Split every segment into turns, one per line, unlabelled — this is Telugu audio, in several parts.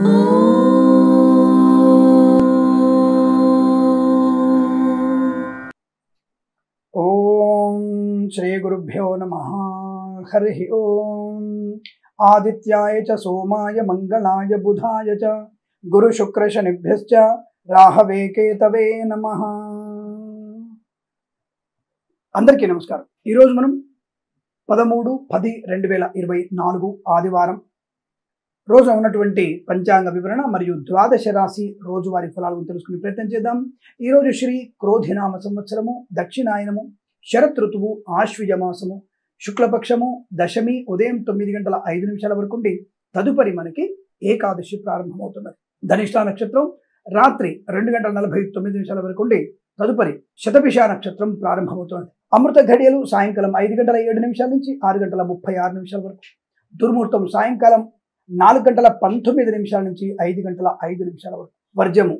ఓం శ్రీ గురుభ్యో నమః. హరి ఓం. ఆదిత్యాయ చ సోమాయ మంగళాయ బుధాయ చ గురు శుక్ర శనిభ్యశ్చ రాహవే కేతవే నమః. అందరికీ నమస్కారం. ఈరోజు మనం 13/10/2024 ఆదివారం రోజు ఉన్నటువంటి పంచాంగ వివరణ మరియు ద్వాదశ రాశి రోజువారీ ఫలాలను తెలుసుకునే ప్రయత్నం చేద్దాం. ఈరోజు శ్రీ క్రోధినామ సంవత్సరము, దక్షిణాయనము, శరత్ ఋతువు, ఆశ్వయుజ మాసము, శుక్లపక్షము, దశమి ఉదయం 9:05 వరకు ఉండి తదుపరి మనకి ఏకాదశి ప్రారంభమవుతున్నది. ధనిష్ఠ నక్షత్రం రాత్రి 2:49 వరకు ఉండి తదుపరి శతభిష నక్షత్రం ప్రారంభమవుతున్నది. అమృత ఘడియలు సాయంకాలం 5:07 నుంచి 6:36 వరకు. దుర్ముహూర్తం సాయంకాలం 4:19 నుంచి 5:05 వరకు. వర్జము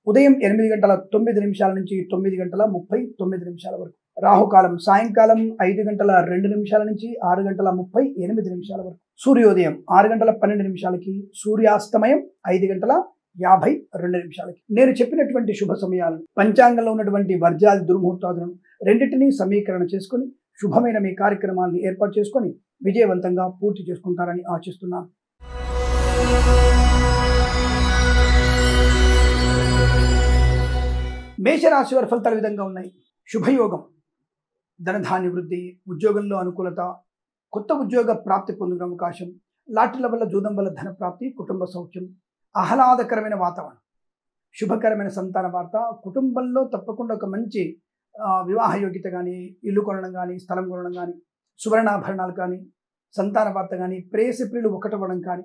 ఉదయం 8:09 నుంచి 9:39 వరకు. రాహుకాలం సాయంకాలం 5:02 నుంచి 6:38 వరకు. సూర్యోదయం 6:12 సూర్యాస్తమయం 5:52. నేను చెప్పినటువంటి శుభ సమయాలను, పంచాంగంలో ఉన్నటువంటి వర్జాది దుర్ముహూర్తాలను రెండింటినీ సమీకరణ చేసుకుని శుభమైన మీ కార్యక్రమాలను ఏర్పాటు చేసుకొని విజయవంతంగా పూర్తి చేసుకుంటారని ఆశిస్తున్నాను. మేషరాశి వారి ఫలితాల విధంగా ఉన్నాయి. శుభయోగం, ధనధాన్య వృద్ధి, ఉద్యోగంలో అనుకూలత, కొత్త ఉద్యోగ ప్రాప్తి పొందుకునే అవకాశం, లాటరీల వల్ల జూదం వల్ల ధన ప్రాప్తి, కుటుంబ సౌఖ్యం, ఆహ్లాదకరమైన వాతావరణం, శుభకరమైన సంతాన వార్త, కుటుంబంలో తప్పకుండా ఒక మంచి వివాహ యోగ్యత కానీ, ఇల్లు కొనడం కానీ, స్థలం కొనడం కానీ, సువర్ణాభరణాలు కానీ, సంతాన వార్త కానీ, ప్రేయసి ప్రియులు ఒకటవ్వడం కానీ,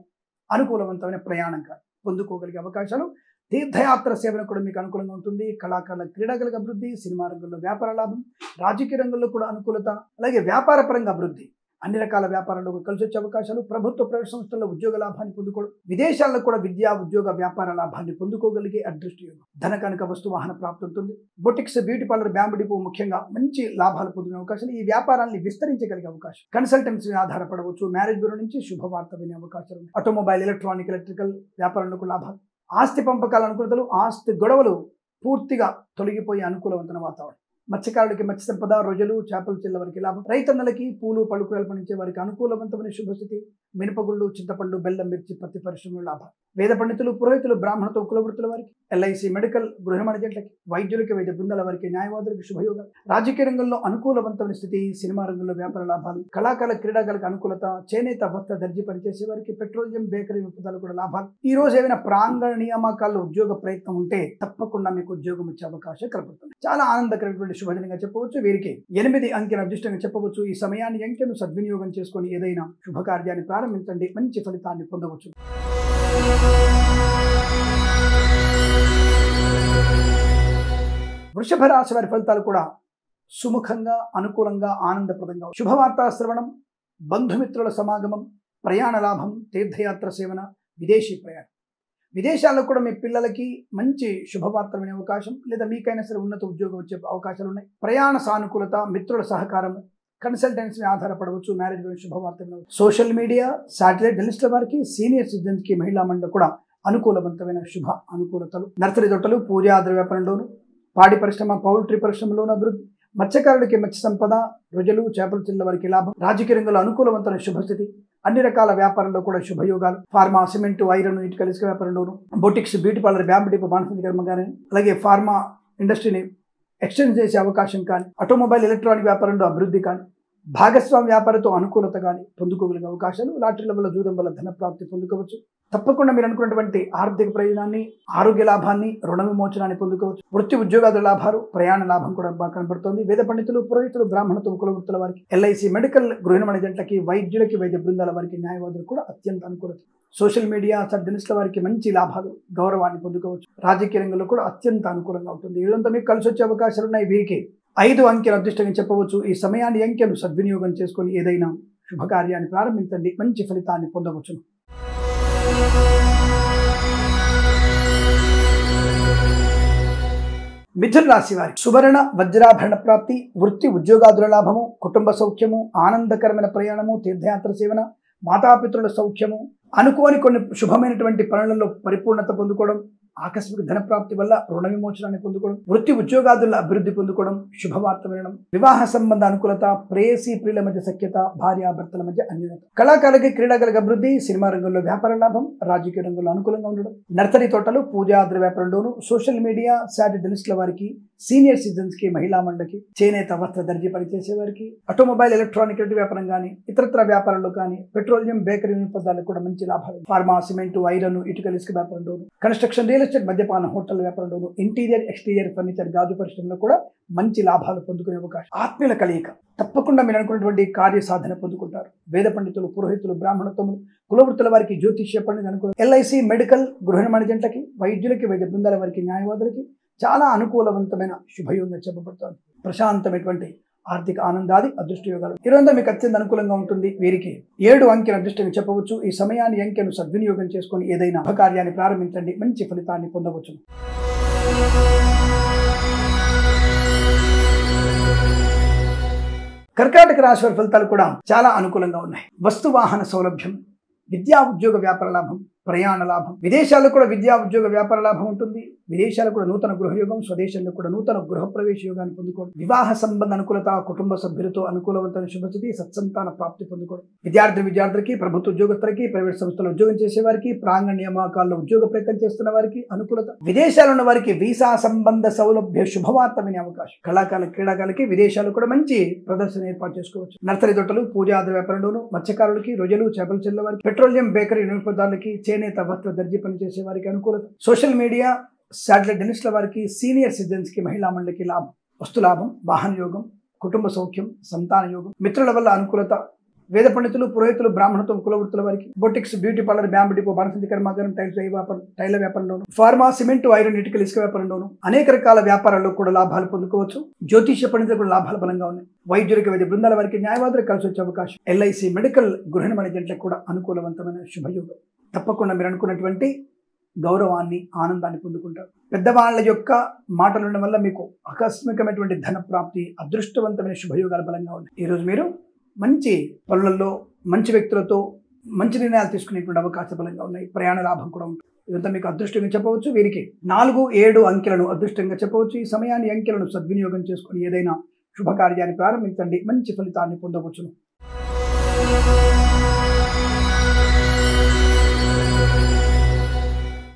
అనుకూలవంతమైన ప్రయాణం కానీ పొందుకోగలిగే అవకాశాలు. తీర్థయాత్ర సేవన కూడా మీకు అనుకూలంగా ఉంటుంది. కళాకారుల క్రీడాగల అభివృద్ధి, సినిమా రంగంలో వ్యాపార లాభం, రాజకీయ రంగంలో కూడా అనుకూలత, అలాగే వ్యాపార పరంగా అభివృద్ధి, అన్ని రకాల వ్యాపారాల్లో కలిసి వచ్చే అవకాశాలు. ప్రభుత్వ ప్రైవేట్ సంస్థల్లో ఉద్యోగ లాభాన్ని పొందుకోవడం, విదేశాల్లో కూడా విద్యా ఉద్యోగ వ్యాపార లాభాన్ని పొందుకోగలిగే అదృష్ట యోగం. ధన కనుక వస్తు వాహన ప్రాప్తి ఉంటుంది. Boutiques, beauty parlour, bamboo depot ముఖ్యంగా మంచి లాభాలు పొందుకునే అవకాశాలు. ఈ వ్యాపారాన్ని విస్తరించగలిగే అవకాశం. కన్సల్టెన్సీ ఆధారపడవచ్చు. మ్యారేజ్ బ్యూరో నుంచి శుభవార్త వినే అవకాశాలు. ఆటోమొబైల్, ఎలక్ట్రానిక్, ఎలక్ట్రికల్ వ్యాపారంలో లాభాలు. ఆస్తి పంపకాల అనుకూలతలు, ఆస్తి గొడవలు పూర్తిగా తొలగిపోయే అనుకూలవంతమైన వాతావరణం. మత్స్యకారులకి మత్స్య సంపద, రొయ్యలు, చేపలు చెల్ల వారికి లాభం. రైతన్నలకి పూలు పళ్ళు కూరలు పండించే వారికి అనుకూలవంతమైన శుభస్థితి. మినపగుళ్ళు, చింతపండు, బెల్లం, మిర్చి, పత్తి పరిశ్రమలు లాభం. వేద పండితులు, పురోహితులు, బ్రాహ్మణతో కులవృత్తుల వారికి, ఎల్ఐసి, మెడికల్, గృహ ఏజెంట్లకి, వైద్యులకి, వైద్య బృందాల వారికి, న్యాయవాదులకు శుభయోగాలు. రాజకీయ రంగంలో అనుకూలవంతమైన స్థితి. సినిమా రంగంలో వ్యాపార లాభాలు. కళాకారుల క్రీడాకారులకు అనుకూలత. చేనేత, వస్త్ర, దర్జీ పనిచేసే వారికి, పెట్రోలియం, బేకరీ ఉత్పత్తులు కూడా లాభాలు. ఈ రోజు ఏమైనా ప్రాంగణ నియామకాల్లో ఉద్యోగ ప్రయత్నం ఉంటే తప్పకుండా మీకు ఉద్యోగం వచ్చే అవకాశం కనబడుతుంది. చాలా ఆనందకరమైనటువంటి శుభదినంగా చెప్పవచ్చు. వీరికి 8 అంకెల అదృష్టంగా చెప్పవచ్చు. ఈ సమయాన్ని, అంకెను సద్వినియోగం చేసుకొని ఏదైనా శుభకార్యాన్ని ప్రారంభించండి, మంచి ఫలితాన్ని పొందవచ్చు. వృషభ రాశి వారి ఫలితాలు కూడా సుముఖంగా, అనుకూలంగా, ఆనందప్రదంగా. శుభవార్తా శ్రవణం, బంధుమిత్రుల సమాగమం, ప్రయాణ లాభం, తీర్థయాత్ర సేవన, విదేశీ ప్రయాణం. విదేశాల్లో కూడా మీ పిల్లలకి మంచి శుభవార్త వినే అవకాశం, లేదా మీకైనా సరే ఉన్నత ఉద్యోగం వచ్చే అవకాశాలు ఉన్నాయి. ప్రయాణ సానుకూలత, మిత్రుల సహకారము, కన్సల్టెన్సీ ఆధారపడవచ్చు. మ్యారేజ్ శుభవార్త వినవచ్చు. సోషల్ మీడియా, శాటిలైట్ జర్నలిస్టుల వారికి, సీనియర్ సిటిజన్స్కి, మహిళా మండలి కూడా అనుకూలవంతమైన శుభ అనుకూలతలు. నర్సరీ తోటలు, పూజా ద్రవ్యాపారంలోను, పాడి పరిశ్రమ, పౌల్ట్రీ పరిశ్రమలోను అభివృద్ధి. మత్స్యకారులకి మత్స్య సంపద, రొయ్యలు, చేపలు చెల్ల వారికి లాభం. రాజకీయ రంగంలో అనుకూలవంతమైన శుభస్థితి. అన్ని రకాల వ్యాపారంలో కూడా శుభయోగాలు. ఫార్మా, సిమెంట్, ఐరన్, ఇటుకల ఇసుక వ్యాపారంలోను, boutiques, beauty parlour, bamboo depot, బాణసంచి కర్మగానే, అలాగే ఫార్మా ఇండస్ట్రీని ఎక్స్టెండ్ చేసే అవకాశం కానీ, ఆటోమొబైల్, ఎలక్ట్రానిక్ వ్యాపారంలో అభివృద్ధి కానీ, భాగస్వామ్య వ్యాపారంతో అనుకూలత కానీ పొందుకోగలిగే అవకాశాలు. లాటరీల వల్ల జూదం వల్ల ధన ప్రాప్తి పొందుకోవచ్చు. తప్పకుండా మీరు అనుకున్నటువంటి ఆర్థిక ప్రయోజనాన్ని, ఆరోగ్య లాభాన్ని, రుణ విమోచనాన్ని పొందుకోవచ్చు. వృత్తి ఉద్యోగాల లాభాలు, ప్రయాణ లాభం కూడా బాగా కనబడుతుంది. వేద పండితులు, పురోహితులు, బ్రాహ్మణతో కులవృత్తుల వారికి, ఎల్ఐసి, మెడికల్, గృహ ఏజెంట్లకి, వైద్యులకి, వైద్య బృందాల వారికి, న్యాయవాదులు కూడా అత్యంత అనుకూలత. సోషల్ మీడియా, జర్నలిస్టుల వారికి మంచి లాభాలు, గౌరవాన్ని పొందుకోవచ్చు. రాజకీయ రంగంలో కూడా అత్యంత అనుకూలంగా ఉంటుంది. ఇదంతా మీకు కలిసి వచ్చే అవకాశాలు ఉన్నాయి. వీరికి 5 అంకెల అదృష్టంగా చెప్పవచ్చు. ఈ సమయాన్ని, అంకెను సద్వినియోగం చేసుకొని ఏదైనా శుభకార్యాన్ని ప్రారంభించండి, మంచి ఫలితాన్ని పొందవచ్చు. మిథున రాశి వారికి సువర్ణ వజ్రాభరణ ప్రాప్తి, వృత్తి ఉద్యోగాదుల లాభము, కుటుంబ సౌఖ్యము, ఆనందకరమైన ప్రయాణము, తీర్థయాత్ర సేవన, మాతాపితృల సౌఖ్యము, అనుకోని కొన్ని శుభమైనటువంటి పనులలో పరిపూర్ణత పొందుకోవడం, ఆకస్మిక ధన ప్రాప్తి వల్ల రుణ విమోచనాన్ని పొందుకోవడం, వృత్తి ఉద్యోగాదుల అభివృద్ధి పొందుకోవడం, శుభవార్త వినడం, వివాహ సంబంధ అనుకూలత, ప్రేయసి ప్రియుల మధ్య సఖ్యత, భార్యాభర్తల మధ్య అన్యోన్యత, కళాకారులకి క్రీడాకారులకు అభివృద్ధి, సినిమా రంగంలో వ్యాపార లాభం, రాజకీయ రంగంలో అనుకూలంగా ఉండడం, నర్సరీ తోటలు, పూజా ద్రవ్య వ్యాపారంలోను, సోషల్ మీడియా శాటిలైట్ల వారికి, సీనియర్ సిటిజన్స్ కి, మహిళా మండలికి, చేనేత వస్త్ర దర్జీ పనిచేసే వారికి, ఆటోమొబైల్ ఎలక్ట్రానిక్ వ్యాపారం కానీ ఇతరత్ర వ్యాపారంలో కానీ, పెట్రోలియం బేకరీ పదార్థాలకు కూడా మంచి లాభాలు, ఫార్మా సిమెంట్ ఐరన్ ఇటుక ఇసుక వ్యాపారంలోను, కన్స్ట్రక్షన్ రియల్ ఎస్టేట్ మద్యపాన హోటల్ వ్యాపారంలోను, ఇంటీరియర్ ఎక్స్టీరియర్ ఫర్నిచర్ గాజు పరిశ్రమలో కూడా మంచి లాభాలు పొందుకునే అవకాశం. ఆత్మీయుల కలయిక తప్పకుండా మీరు అనుకున్నటువంటి కార్య సాధన పొందుకుంటారు. వేద పండితులు, పురోహితులు, బ్రాహ్మణత్వములు, కులవృత్తుల వారికి, జ్యోతిష్య పండితులు అనుకూలం, ఎల్ఐసి మెడికల్ గృహ నిర్మాణ జంటలకి, వైద్యులకి, వైద్య బృందాల వారికి, న్యాయవాదులకి చాలా అనుకూలవంతమైన శుభయోగంగా చెప్పబడుతోంది. ప్రశాంతమైనటువంటి ఆర్థిక ఆనందాది అదృష్ట యోగాలు ఈరోజు మీకు అత్యంత అనుకూలంగా ఉంటుంది. వీరికి 7 అంకెల అదృష్టంగా చెప్పవచ్చు. ఈ సమయాన్ని అంకెను సద్వినియోగం చేసుకొని ఏదైనా శుభకార్యాన్ని ప్రారంభించండి, మంచి ఫలితాన్ని పొందవచ్చు. కర్కాటక రాశి వారి ఫలితాలు కూడా చాలా అనుకూలంగా ఉన్నాయి. వస్తు వాహన సౌలభ్యం, విద్యా ఉద్యోగ వ్యాపార లాభం, ప్రయాణ లాభం, విదేశాల్లో కూడా విద్యా ఉద్యోగ వ్యాపార లాభం ఉంటుంది. విదేశాల్లో కూడా నూతన గృహయోగం, స్వదేశంలో కూడా నూతన గృహ ప్రవేశ యోగాన్ని పొందుకోవడం, వివాహ సంబంధ అనుకూలత, కుటుంబ సభ్యులతో అనుకూలవంతమైన శుభస్థితి, సత్సంతాన ప్రాప్తి పొందుకోవడం, విద్యార్థులకి, ప్రభుత్వ ఉద్యోగస్తులకి, ప్రైవేట్ సంస్థలో ఉద్యోగం చేసే వారికి, ప్రాంగణ నియామకాల్లో ఉద్యోగ ప్రయత్నం చేస్తున్న వారికి అనుకూలత, విదేశాల్లో ఉన్న వారికి వీసా సంబంధ సౌలభ్య శుభవార్త వినే అవకాశం, కళాకారుల క్రీడాకారులకి విదేశాల్లో కూడా మంచి ప్రదర్శన ఏర్పాటు చేసుకోవచ్చు. నర్సరీ తోటలు, పూజా వ్యాపారంలోను, మత్స్యకారులకి, రొయ్యలు, చేపల చెల్ల వారికి, పెట్రోలియం బేకరీ పదార్థాలకి, చేనేత వస్త్ర దర్జీ పనిచేసే వారికి అనుకూలత, సోషల్ మీడియా శాటిలైట్ల వారికి, సీనియర్ సిటిజన్స్ కి, మహిళా మండలికి లాభం, వస్తు లాభం, వాహన యోగం, కుటుంబ సౌఖ్యం, సంతాన యోగం, మిత్రుల వల్ల అనుకూలత, వేద పండితులు, పురోహితులు, బ్రాహ్మణత్వం, కులవృత్తుల వారికి, boutiques, beauty parlour, bamboo depot, బాణసంచి కర్మాగారం, టైల వ్యాపారంలోను, ఫార్మా సిమెంట్ ఐరన్ ఇటుక ఇసుక వ్యాపారంలోను అనేక రకాల వ్యాపారాల్లో కూడా లాభాలు పొందుకోవచ్చు. జ్యోతిష్య పండితులు కూడా లాభాలు బలంగా ఉన్నాయి. వైద్యులకి, వైద్య బృందాల వారికి, న్యాయవాదులకు కలిసి వచ్చే అవకాశం. ఎల్ఐసి మెడికల్ గృహ నిర్మాణ జంటలకు కూడా అనుకూలవంతమైన శుభయోగం. తప్పకుండా మీరు అనుకున్నటువంటి గౌరవాన్ని, ఆనందాన్ని పొందుకుంటారు. పెద్దవాళ్ళ యొక్క మాటలు ఉండడం వల్ల మీకు ఆకస్మికమైనటువంటి ధన ప్రాప్తి, అదృష్టవంతమైన శుభయోగాలు బలంగా ఉన్నాయి. ఈరోజు మీరు మంచి పనులలో, మంచి వ్యక్తులతో మంచి నిర్ణయాలు తీసుకునేటువంటి అవకాశాలు బలంగా ఉన్నాయి. ప్రయాణ లాభం కూడా ఉంటుంది. ఇదంతా మీకు అదృష్టంగా చెప్పవచ్చు. వీరికి 4, 7 అంకెలను అదృష్టంగా చెప్పవచ్చు. ఈ సమయాన్ని అంకెలను సద్వినియోగం చేసుకుని ఏదైనా శుభకార్యాన్ని ప్రారంభించండి, మంచి ఫలితాన్ని పొందవచ్చును.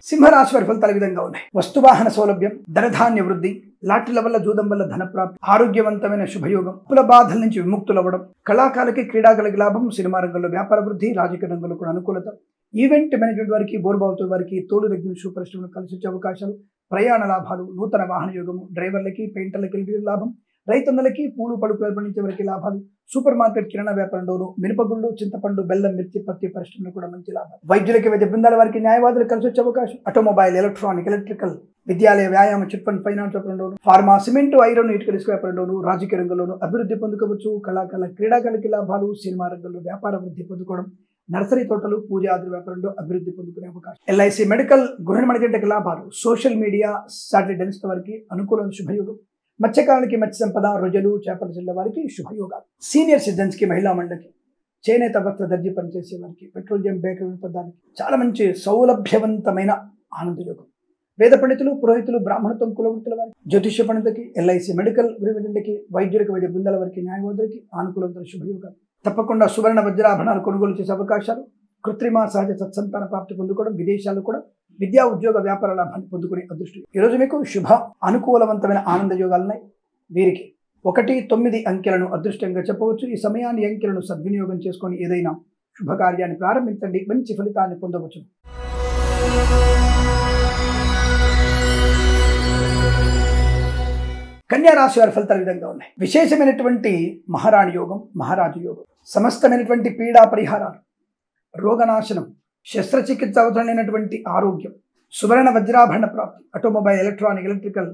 సింహరాశి వారి ఫలితాలు విధంగా ఉన్నాయి. వస్తువాహన సౌలభ్యం, ధనధాన్య వృద్ధి, లాటరీల వల్ల, జూదం వల్ల ధన ప్రాప్తి, ఆరోగ్యవంతమైన శుభయోగం, అప్పుల బాధల నుంచి విముక్తులవ్వడం, కళాకారులకి, క్రీడాకారులకి లాభం, సినిమా రంగంలో వ్యాపార వృద్ధి, రాజకీయ రంగంలో కూడా అనుకూలత, ఈవెంట్ మేనేజ్మెంట్ వారికి, బోర్బావుతో వారికి, తోలు రెగ్యులర్ షూ పరిశ్రమలు కలిసి వచ్చే అవకాశాలు, ప్రయాణ లాభాలు, నూతన వాహన యోగము, డ్రైవర్లకి, పెయింటర్లకి లాభం, రైతన్నలకి, పూలు పడుకులు పండించే వారికి లాభాలు, సూపర్ మార్కెట్ కిరాణా వ్యాపారంలోను, మినపగుళ్ళు, చింతపండు, బెల్లం, మిర్చి, పత్తి పరిశ్రమలో కూడా మంచి లాభాలు, వైద్యులకి, వైద్య బృందాల వారికి, న్యాయవాదులు కలిసి వచ్చే అవకాశం, ఆటోమొబైల్, ఎలక్ట్రానిక్, ఎలక్ట్రికల్, విద్యాలయ, వ్యాయామ, చిట్ ఫండ్, ఫైనాన్స్ వ్యాపారంలోను, ఫార్మా సిమెంట్ ఐరన్ ఇటుక ఇసుక వ్యాపారంలోను, రాజకీయ రంగంలోను అభివృద్ధి పొందుకోవచ్చు. కళాకారుల క్రీడాకారులకి లాభాలు, సినిమా రంగంలో వ్యాపార వృద్ధి పొందుకోవడం, నర్సరీ తోటలు, పూజా వ్యాపారంలో అభివృద్ధి పొందుకునే అవకాశం, ఎల్ఐసి మెడికల్ గృహ నిర్మాణ జంటకి లాభాలు, సోషల్ మీడియా శాటిలైట్ల వారికి అనుకూలమైన శుభయోగం, మత్స్యకారులకి మత్స్య సంపద, రొయ్యలు, చేపల చెల్ల వారికి శుభయోగాలు, సీనియర్ సిటిజన్స్ కి, మహిళా మండలికి, చేనేత వస్త్ర దర్జీ పనిచేసే వారికి, పెట్రోలియం బేకరీ పదార్థాలకి చాలా మంచి సౌలభ్యవంతమైన ఆనందయోగం, వేద పండితులు, పురోహితులు, బ్రాహ్మణత్వం, కులవృత్తుల వారికి, జ్యోతిష్య పండితులకి, ఎల్ఐసి మెడికల్ గృహకి, వైద్యులకి, వైద్య బృందాల వారికి, న్యాయవాదులకి అనుకూలమైన శుభయోగాలు. తప్పకుండా సువర్ణ వజ్రాభరణాలు కొనుగోలు చేసే అవకాశాలు, కృత్రిమ సహజ సత్సంతాన ప్రాప్తి పొందుకోవడం, విదేశాలు కూడా విద్యా ఉద్యోగ వ్యాపార లాభాన్ని పొందుకునే అదృష్టం. ఈరోజు మీకు శుభ అనుకూలవంతమైన ఆనంద యోగాలు ఉన్నాయి. వీరికి 1, 9 అంకెలను అదృష్టంగా చెప్పవచ్చు. ఈ సమయాన్ని అంకెలను సద్వినియోగం చేసుకొని ఏదైనా శుభకార్యాన్ని ప్రారంభించండి, మంచి ఫలితాన్ని పొందవచ్చు. కన్యా రాశి వారి ఫలితాలు విధంగా ఉన్నాయి. విశేషమైనటువంటి మహారాణి యోగం, మహారాజు యోగం, సమస్తమైనటువంటి పీడా పరిహారాలు, రోగనాశనం, శస్త్రచికిత్స అవసరం లేనటువంటి ఆరోగ్యం, సువర్ణ వజ్రాభరణ ప్రాప్తి, automobile, electronic, electrical,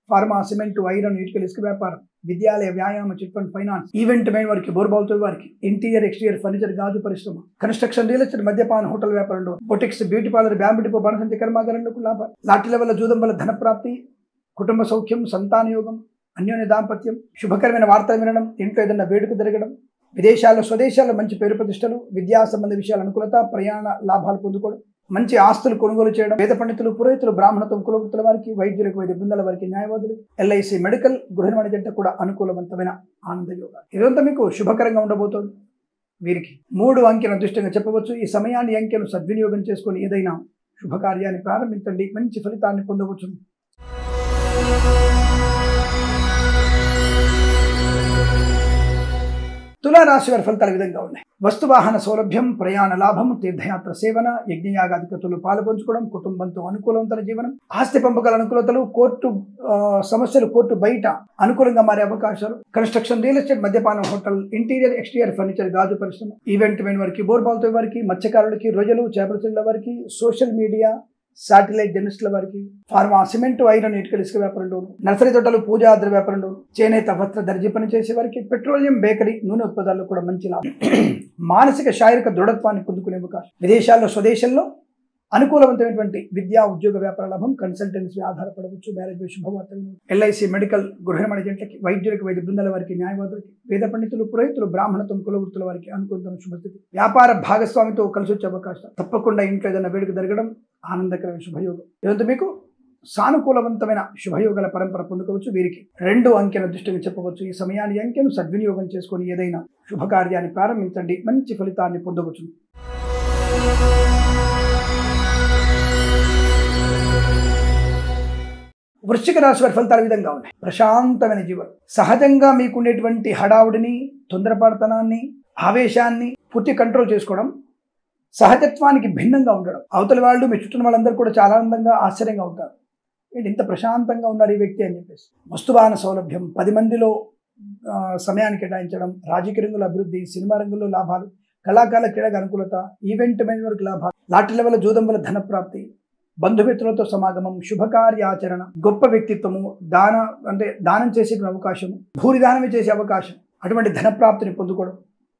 pharma cement iron ఇటుక ఇసుక వ్యాపారం, విద్యాలయ, వ్యాయామ, chit fund, finance, event man వారికి, బోర్బావుతో వారికి, ఇంటీరియర్ ఎక్స్టీరియర్ ఫర్నిచర్ గాజు పరిశ్రమ, కన్స్ట్రక్షన్ రియల్ ఎస్టేట్ మద్యపాన హోటల్ వ్యాపారంలో, boutiques, beauty parlour, bamboo depot, బాణసంచి కర్మాగారంలో లాభాలు, లాటరీల వల్ల, జూదం వల్ల ధన ప్రాప్తి, కుటుంబ సౌఖ్యం, సంతాన యోగం, అన్యోన్య దాంపత్యం, శుభకరమైన వార్తలు వినడం, ఇంట్లో ఏదైనా వేడుక జరగడం, విదేశాల్లో స్వదేశాల్లో మంచి పేరు ప్రతిష్టలు, విద్యా సంబంధ విషయాల అనుకూలత, ప్రయాణ లాభాలు పొందుకోవడం, మంచి ఆస్తులు కొనుగోలు చేయడం, వేద పండితులు, పురోహితులు, బ్రాహ్మణత్వం, కులవృత్తుల వారికి, వైద్యులకు, వైద్య బృందాల వారికి, న్యాయవాదులు, ఎల్ఐసి మెడికల్, గృహ నిర్మాణ జంట కూడా అనుకూలవంతమైన ఆనంద యోగాలు. ఇదంతా మీకు శుభకరంగా ఉండబోతోంది. వీరికి 3 అంకెను అదృష్టంగా చెప్పవచ్చు. ఈ సమయాన్ని అంకెను సద్వినియోగం చేసుకొని ఏదైనా శుభకార్యాన్ని ప్రారంభించండి, మంచి ఫలితాన్ని పొందవచ్చు. తులారాశి వారి ఫలితాలు విధంగా ఉన్నాయి. వస్తువాహన సౌలభ్యం, ప్రయాణ లాభం, తీర్థయాత్ర సేవన, యజ్ఞయాగాధికతులు పాల్పంచుకోవడం, కుటుంబంతో అనుకూలవంతమైన జీవనం, ఆస్తి పంపకాల అనుకూలతలు, కోర్టు సమస్యలు కోర్టు బయట అనుకూలంగా మారే అవకాశాలు, కన్స్ట్రక్షన్, రియల్ ఎస్టేట్, మద్యపానం, హోటల్, ఇంటీరియర్, ఎక్స్టీరియర్ ఫర్నిచర్, గాజు పరిశ్రమ, ఈవెంట్ మెన్ వారికి, బోర్బాల్తో వారికి, మత్స్యకారులకి, రొయ్యలు, చేపల చెట్ల వారికి, సోషల్ మీడియా, శాటిలైట్ జర్నలిస్టుల వారికి, ఫార్మా, సిమెంట్, ఐరన్, ఇటుకల ఇసుక వ్యాపారంలోను, నర్సరీ తోటలు, పూజా ద్రవ్య వ్యాపారంలోను, చేనేత, వస్త్ర, దర్జీ పని చేసే వారికి, పెట్రోలియం, బేకరీ, నూనె ఉత్పత్తుల్లో కూడా మంచి లాభం. మానసిక శారీరక దృఢత్వాన్ని పొందుకునే అవకాశం. విదేశాల్లో స్వదేశంలో అనుకూలవంతమైనటువంటి విద్యా, ఉద్యోగ, వ్యాపార లాభం, కన్సల్టెన్సీ ఆధారపడవచ్చు. మ్యారేజ్ శుభవార్తలు, ఎల్ఐసి మెడికల్, గృహ నిర్మాణ జంటకి, వైద్యులకు, వైద్య బృందాల వారికి, న్యాయవాదులకి, వేద పండితులు, పురోహితులు, బ్రాహ్మణత్వం, కులవృత్తుల వారికి అనుకూలమైన శుభస్థితి. వ్యాపార భాగస్వామితో కలిసి వచ్చే అవకాశం. తప్పకుండా ఇంట్లో ఏదైనా వేడుక జరగడం ఆనందకరమైన శుభయోగం. ఇదంతా మీకు సానుకూలవంతమైన శుభయోగాల పరంపర పొందుకోవచ్చు. వీరికి 2 అంకెను దృష్టిగా చెప్పవచ్చు. ఈ సమయాన్ని అంకెను సద్వినియోగం చేసుకొని ఏదైనా శుభకార్యాన్ని ప్రారంభించండి, మంచి ఫలితాన్ని పొందవచ్చు. వృశ్చిక రాశి వారి ఫలితాల విధంగా ఉన్నాయి. ప్రశాంతమైన జీవనం, సహజంగా మీకుండేటువంటి హడావుడిని, తొందరపాటుతనాన్ని, ఆవేశాన్ని పూర్తి కంట్రోల్ చేసుకోవడం, సహజత్వానికి భిన్నంగా ఉండడం, అవతలి వాళ్ళు, మీ చుట్టూ వాళ్ళందరూ కూడా చాలా ఆనందంగా, ఆశ్చర్యంగా ఉంటారు. ఏంటి ఇంత ప్రశాంతంగా ఉన్నారు ఈ వ్యక్తి అని చెప్పేసి. వస్తువాహన సౌలభ్యం, 10 మందిలో సమయాన్ని కేటాయించడం, రాజకీయ రంగంలో అభివృద్ధి, సినిమా రంగంలో లాభాలు, కళాకారుల క్రీడకు అనుకూలత, ఈవెంట్ మేనేజ్మెంట్ లాభాలు, లాటరీ లెవెల్ జూదం వల్ల ధన ప్రాప్తి, బంధుమిత్రులతో సమాగమం, శుభకార్యాచరణ, గొప్ప వ్యక్తిత్వము, దానం చేసే అవకాశం, భూరిదానమే చేసే అవకాశం, అటువంటి ధన ప్రాప్తిని పొందుకోవడం,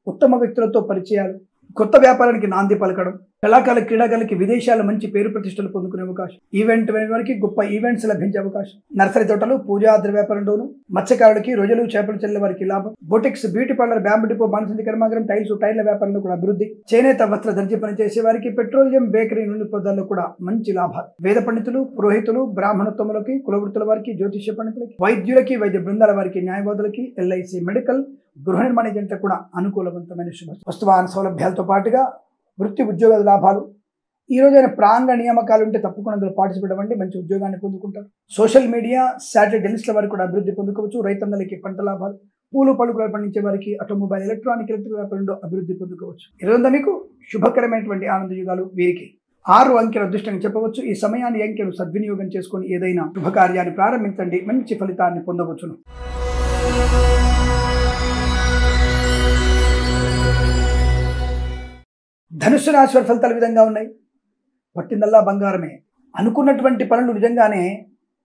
ఉత్తమ వ్యక్తులతో పరిచయాలు, కొత్త వ్యాపారానికి నాంది పలకడం, కళాకారుల, క్రీడాకారులకి విదేశాల్లో మంచి పేరు ప్రతిష్టలు పొందుకునే అవకాశం, ఈవెంట్ వారికి గొప్ప ఈవెంట్స్ లభించే అవకాశం, నర్సరీ తోటలు, పూజా ద్రవ్య వ్యాపారంలోను, మత్స్యకారులకి, రొయ్యలు, చేపల చెల్లెల వారికి లాభం, boutiques, beauty parlour, bamboo depot, బాణసంచి కర్మాగారం, టైల్స్, టైర్ల వ్యాపారంలో కూడా అభివృద్ధి, చేనేత, వస్త్ర, దర్జీ పని చేసే వారికి, పెట్రోలియం, బేకరీ, నూనె పదార్థాల్లో కూడా మంచి లాభాలు, వేద పండితులు, పురోహితులు, బ్రాహ్మణత్వములకి, కులవృత్తుల వారికి, జ్యోతిష్య పండితులకి, వైద్యులకి, వైద్య బృందాల వారికి, న్యాయవాదులకి, ఎల్ఐసి మెడికల్, గృహ నిర్మాణ జంట కూడా అనుకూలవంతమైన శుభ. వస్తువాహన సౌలభ్యాలతో పాటుగా వృత్తి, ఉద్యోగ లాభాలు. ఈ రోజైన ప్రాంగ నియామకాలు ఉంటే తప్పకుండా అందులో పార్టిసిపేట్ అవ్వండి, మంచి ఉద్యోగాన్ని పొందుకుంటారు. సోషల్ మీడియా, శాటిలైట్ జర్నలిస్టుల వారికి కూడా అభివృద్ధి పొందుకోవచ్చు. రైతన్నలకి పంట లాభాలు, పూలు పలుకులు పండించే వారికి, ఆటోమొబైల్, ఎలక్ట్రిక్ వ్యాపారంలో అభివృద్ధి పొందుకోవచ్చు. ఈరోజు మీకు శుభకరమైనటువంటి ఆనంద యుగాలు. వీరికి 6 అంకెల అదృష్టంగా చెప్పవచ్చు. ఈ సమయాన్ని అంకెను సద్వినియోగం చేసుకొని ఏదైనా శుభకార్యాన్ని ప్రారంభించండి, మంచి ఫలితాన్ని పొందవచ్చును. ధనుస్సు రాశి వారి ఫలితాల విధంగా ఉన్నాయి. పట్టిందల్లా బంగారమే. అనుకున్నటువంటి పనులు నిజంగానే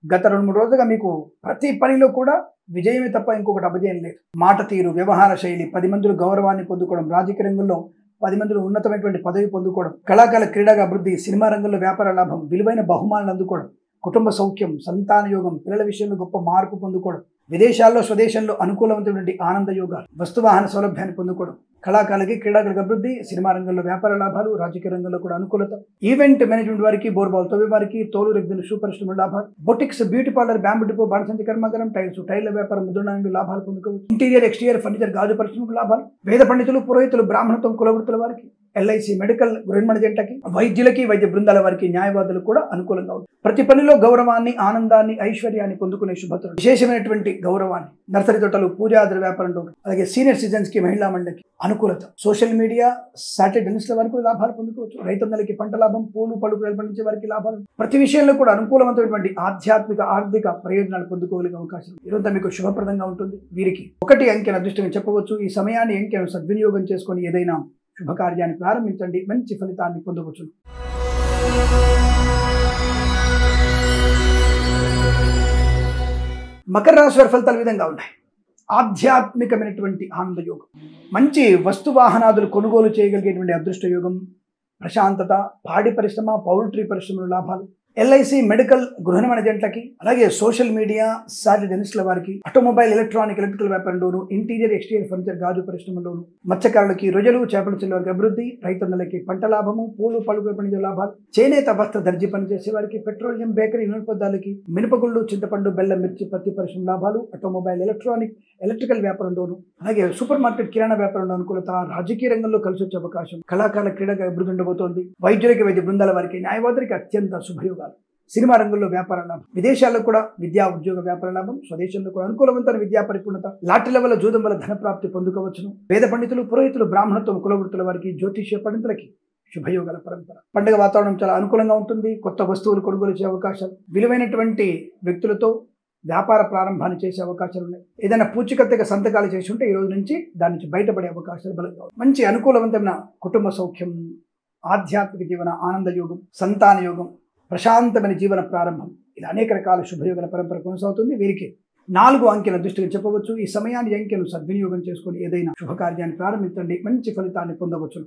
గత 2-3 రోజులుగా మీకు ప్రతి పనిలో కూడా విజయమే తప్ప ఇంకొకటి అపజయం లేదు. మాట తీరు, వ్యవహార శైలి, 10 మందిలో గౌరవాన్ని పొందుకోవడం, రాజకీయ రంగంలో 10 మందిలో ఉన్నతమైనటువంటి పదవి పొందుకోవడం, కళాకారుల క్రీడగా అభివృద్ధి, సినిమా రంగంలో వ్యాపార లాభం, విలువైన బహుమానాలు అందుకోవడం, కుటుంబ సౌఖ్యం, సంతాన యోగం, పిల్లల విషయంలో గొప్ప మార్పు పొందుకోవడం, విదేశాల్లో స్వదేశంలో అనుకూలమైనటువంటి ఆనంద యోగాలు, వస్తువాహన సౌలభ్యాన్ని పొందుకోవడం, కళాకారులకి, క్రీడాకారులకు అభివృద్ధి, సినిమా రంగంలో వ్యాపార లాభాలు, రాజకీయ రంగంలో కూడా అనుకూలత, ఈవెంట్ మేనేజ్మెంట్ వారికి, బోర్బాల్ తవ్వే వారికి, తోలు రెగ్జలు, షూ పరిశ్రమ లాభాలు, boutiques, beauty parlour, bamboo depot, బాణసంచి కర్మాగారం, టైల్స్, టైర్ల వ్యాపారం, ముద్రణానికి లాభాలు పొందుకోవచ్చు. ఇంటీరియర్, ఎక్స్టీరియర్ ఫర్నిచర్, గాజు పరిశ్రమకు లాభాలు, వేద పండితులు, పురోహితులు, బ్రాహ్మణత్వం, కులవృత్తుల వారికి, ఎల్ఐసి మెడికల్, గృహ నిర్మాణ జంటకి, వైద్యులకి, వైద్య బృందాల వారికి, న్యాయవాదులు కూడా అనుకూలంగా ఉంటుంది. ప్రతి పనిలో గౌరవాన్ని, ఆనందాన్ని, ఐశ్వర్యాన్ని పొందుకునే శుభతులు, విశేషమైనటువంటి గౌరవాన్ని, నర్సరీ తోటలు, పూజా ద్రవ్య వ్యాపారంలో, అలాగే సీనియర్ సిటిజన్స్ కి, మహిళా మండలికి అనుకూలత, సోషల్ మీడియా, శాటిలైట్ జర్నలిస్టుల వారికి కూడా లాభాలు పొందుకోవచ్చు. రైతన్నలకి పంట లాభం, పూలు పలుకులు పండించే వారికి లాభాలు, ప్రతి విషయంలో కూడా అనుకూలమైనటువంటి ఆధ్యాత్మిక, ఆర్థిక ప్రయోజనాలు పొందుకోగలిగే అవకాశం ఈరోజు మీకు శుభప్రదంగా ఉంటుంది. వీరికి 1 అంకెను అదృష్టంగా చెప్పవచ్చు. ఈ సమయాన్ని అంకెను సద్వినియోగం చేసుకొని ఏదైనా శుభకార్యాన్ని ప్రారంభించండి, మంచి ఫలితాన్ని పొందవచ్చు. మకర రాశి వారి ఫలితాల విధంగా ఉన్నాయి. ఆధ్యాత్మికమైనటువంటి ఆనంద యోగం, మంచి వస్తు వాహనాదులు కొనుగోలు చేయగలిగేటువంటి అదృష్ట యోగం, ప్రశాంతత, పాడి పరిశ్రమ, పౌల్ట్రీ పరిశ్రమల లాభాలు, ఎల్ఐసి మెడికల్ గృహ నిర్మాణ ఏజెంట్లకి, అలాగే సోషల్ మీడియా సాటి జర్నలిస్టుల వారికి, ఆటోమొబైల్ ఎలక్ట్రికల్ వ్యాపారంలోను, ఇంటీరియర్ ఎక్స్టీరియర్ ఫర్నిచర్ గాజు పరిశ్రమలోను, మత్స్యకారులకి రొయ్యలు చేపల చెల్లు వారికి అభివృద్ధి, రైతన్నలకి పంట లాభము, పూలు పళ్ళు పండించే లాభాలు, చేనేత వస్త్ర దర్జీ పనిచేసే వారికి, పెట్రోలియం బేకరీ నూనె పదార్థాలకి, మినపగుళ్ళు చింతపండు బెల్లం మిర్చి పత్తి పరిశ్రమ లాభాలు, ఆటోమొబైల్ ఎలక్ట్రికల్ వ్యాపారంలోను, అలాగే సూపర్ మార్కెట్ కిరాణా వ్యాపారంలో అనుకూలత, రాజకీయ రంగంలో కలిసి వచ్చే అవకాశం, కళాకారుల క్రీడగా అభివృద్ధి ఉండబోతోంది, వైద్యులకి వైద్య బృందాల వారికి, న్యాయవాదులకి అత్యంత శుభయోగాలు, సినిమా రంగంలో వ్యాపార లాభం, విదేశాల్లో కూడా విద్యా ఉద్యోగ వ్యాపార లాభం, స్వదేశంలో కూడా అనుకూలవంతమైన విద్యా పరిపూర్ణత, లాటరీల వల్ల జూదం వల్ల ధన ప్రాప్తి పొందుకోవచ్చును, వేద పండితులు పురోహితులు బ్రాహ్మణత్వం కులవృత్తుల వారికి, జ్యోతిష్య పండితులకి శుభయోగాల పరంపర. పండుగ వాతావరణం చాలా అనుకూలంగా ఉంటుంది. కొత్త వస్తువులు కొనుగోలు చేసే అవకాశాలు, విలువైనటువంటి వ్యక్తులతో వ్యాపార ప్రారంభాన్ని చేసే అవకాశాలు ఉన్నాయి. ఏదైనా పూచికత్తుగా సంతకాలు చేసి ఉంటే ఈ రోజు నుంచి దాని నుంచి బయటపడే అవకాశాలు బలంగా ఉన్నాయి. మంచి అనుకూలవంతమైన కుటుంబ సౌఖ్యం, ఆధ్యాత్మిక జీవన ఆనంద యోగం, సంతాన యోగం, ప్రశాంతమైన జీవన ప్రారంభం, ఇలా అనేక రకాల శుభయోగాల పరంపర కొనసాగుతుంది. వీరికి 4 అంకెల దృష్టిగా చెప్పవచ్చు. ఈ సమయాన్ని అంకెను సద్వినియోగం చేసుకుని ఏదైనా శుభకార్యాన్ని ప్రారంభించండి, మంచి ఫలితాన్ని పొందవచ్చు.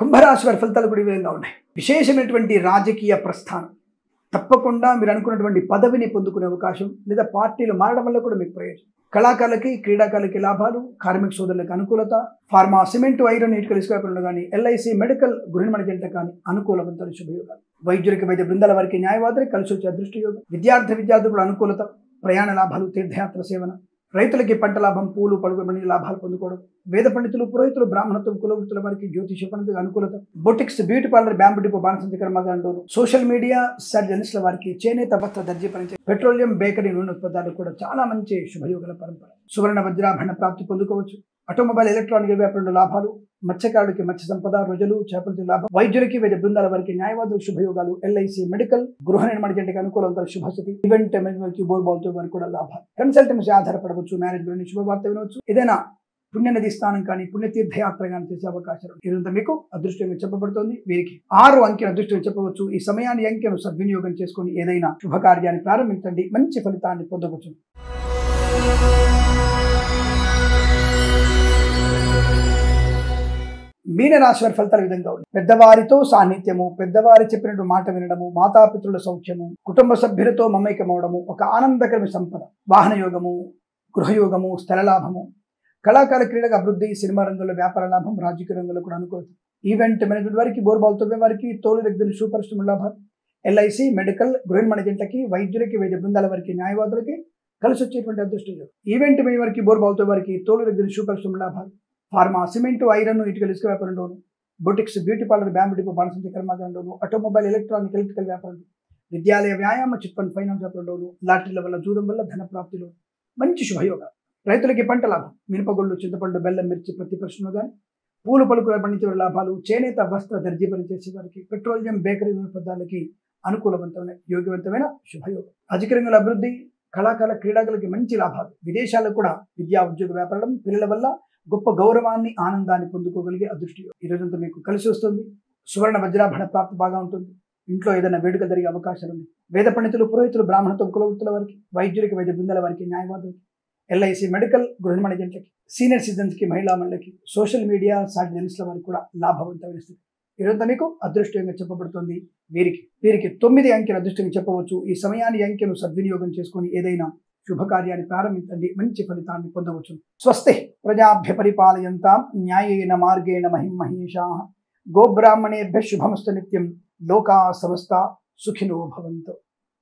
కుంభరాశి వారి ఫలితాలు కూడా ఈ విధంగా ఉన్నాయి. విశేషమైనటువంటి రాజకీయ ప్రస్థానం, తప్పకుండా మీరు అనుకున్నటువంటి పదవిని పొందుకునే అవకాశం, లేదా పార్టీలు మారడం వల్ల కూడా మీకు ప్రయోజనం. కళాకారులకి క్రీడాకారులకి లాభాలు, కార్మిక సోదరులకు అనుకూలత, ఫార్మా సిమెంట్ ఐరన్ ఇటుకలు ఇసుక వ్యాపారంలో కానీ, ఎల్ఐసి మెడికల్ గృహ నిర్మాణ ఏజెంట్లకు కానీ అనుకూలవంతమైన శుభయోగాలు, వైద్యులకి వైద్య బృందాల వారికి, న్యాయవాదులకి కలిసి వచ్చే అదృష్ట యోగం, విద్యార్థులకు అనుకూలత, ప్రయాణ లాభాలు, తీర్థయాత్ర సేవన, రైతులకి పంట లాభం, పూలు పళ్ళు పండించే లాభాలు పొందుకోవడం, వేద పండితులు పురోహితులు బ్రాహ్మణత్వం కులవృత్తుల వారికి జ్యోతిష పండితులకు అనుకూలత, boutiques beauty parlour bamboo depot బాణసంచి కర్మాగారంలోను, సోషల్ మీడియా సాటి జర్నలిస్టుల వారికి, చేనేత వస్త్ర దర్జీ పనిచే పెట్రోలియం బేకరీ నూనె ఉత్పత్తులు కూడా చాలా మంచి శుభయోగాల పరంపర. సువర్ణ వజ్రాభరణ ప్రాప్తి పొందుకోవచ్చు. ఆటోమొబైల్ ఎలక్ట్రానిక్ వ్యాపారంలో లాభాలు, మత్స్యకారులకి మత్స్య సంపద, రొయ్యలు చేపల లాభం, వైద్యులకి వైద్య బృందాల వారికి, న్యాయవాదులకు శుభయోగాలు, ఎల్ఐసి మెడికల్ గృహ నిర్మాణ ఏజెంట్కి అనుకూలంగా శుభస్థితి, ఈవెంట్ మేనేజ్మెంట్ బోర్బాల్తో వారికి కూడా లాభాలు, కన్సల్టెన్సీ ఆధారపడవచ్చు, మేనేజ్మెంట్ శుభవార్త వినవచ్చు, ఏదైనా పుణ్యనది స్థానం కానీ పుణ్యతీర్థయాత్ర కానీ చేసే అవకాశాలు ఇదంతా మీకు అదృష్టంగా చెప్పబడుతోంది. వీరికి 6 అంకెను అదృష్టంగా చెప్పవచ్చు. ఈ సమయాన్ని అంకెను సద్వినియోగం చేసుకుని ఏదైనా శుభకార్యాన్ని ప్రారంభించండి, మంచి ఫలితాన్ని పొందవచ్చు. మీనరాశి వారి ఫలితాలు ఈ విధంగా ఉన్నాయి. పెద్దవారితో సాన్నిధ్యము, పెద్దవారి చెప్పినట్టు మాట వినడము, మాతాపితృల సౌఖ్యము, కుటుంబ సభ్యులతో మమైకమవడము, ఒక ఆనందకరమైన సంపద, వాహన యోగము, గృహయోగము, స్థల లాభము, కళాకార క్రీడగా అభివృద్ధి, సినిమా రంగంలో వ్యాపార లాభం, రాజకీయ రంగంలో కూడా అనుకూలత, ఈవెంట్ మేనేజ్మెంట్ వారికి, బోర్బాల్ తొవ్వే వారికి, తోలు రెగ్గులు షూ పరిశ్రమ లాభాలు, ఎల్ఐసి మెడికల్ గృహ నిర్మాణ ఏజెంట్లకి, వైద్యులకి వైద్య బృందాల వారికి, న్యాయవాదులకి కలిసి వచ్చేటువంటి అదృష్టం. ఈవెంట్ మేనేజ్ వారికి, బోర్బాల్ తొవ్వే వారికి, తోలు రెగ్గులు షూ పరిశ్రమ లాభాలు, ఫార్మా సిమెంట్ ఐరన్ ఇటుకలు ఇసుక వ్యాపారంలోను, boutiques beauty parlour bamboo depot బాణసంచి కర్మాగారంలోను, ఆటోమొబైల్ ఎలక్ట్రికల్ వ్యాపారంలో, విద్యాలయ వ్యాయామ చిట్ ఫండ్ ఫైనాన్స్ వ్యాపారంలోను, లాటరీల వల్ల జూదం వల్ల ధన ప్రాప్తిలో మంచి శుభయోగాలు, రైతులకి పంట లాభం, మినపగుళ్ళు చింతపండు బెల్లం మిర్చి పత్తి పరిశ్రమ కానీ, పూలు పలుకులు పండించే లాభాలు, చేనేత వస్త్ర దర్జీ పనిచేసే వారికి, పెట్రోలియం బేకరీ పదార్థాలకి అనుకూలవంతమైన యోగ్యవంతమైన శుభయోగం, రాజకీయ రంగంలో అభివృద్ధి, కళాకారుల క్రీడాకులకి మంచి లాభాలు, విదేశాల్లో కూడా విద్యా ఉద్యోగ వ్యాపారం, పిల్లల వల్ల గొప్ప గౌరవాన్ని ఆనందాన్ని పొందుకోగలిగే అదృష్టి ఈ రోజంతా మీకు కలిసి వస్తుంది. సువర్ణ వజ్రాభరణ ప్రాప్తి బాగా ఉంటుంది. ఇంట్లో ఏదైనా వేడుక జరిగే అవకాశాలు ఉన్నాయి. వేద పండితులు పురోహితులు బ్రాహ్మణత్వం కులవృత్తుల వారికి, వైద్యులకి వైద్య బృందాల వారికి, న్యాయవాదులకి, ఎల్ఐసి మెడికల్ గృహ నిర్మాణ ఏజెంట్లకి, సీనియర్ సిటిజన్స్కి, మహిళా మండలికి, సోషల్ మీడియా సాటి జర్నలిస్టుల వారికి కూడా లాభవంతమైన స్థితి ఈ రోజంతా మీకు అదృష్టంగా చెప్పబడుతుంది. వీరికి 9 అంకెల అదృష్టంగా చెప్పవచ్చు. ఈ సమయాన్ని అంకెను సద్వినియోగం చేసుకుని ఏదైనా శుభకార్యాన్ని ప్రారంభించండి, మంచి ఫలితాన్ని పొందవచ్చు. స్వస్తి ప్రజాభ్య పరిపాలయంతాం న్యాయేన మార్గేణ మహిమహేషాః గోబ్రాహ్మణేభ్యః శుభమస్తు నిత్యం లోకాః సమస్తాః సుఖినో భవంతు.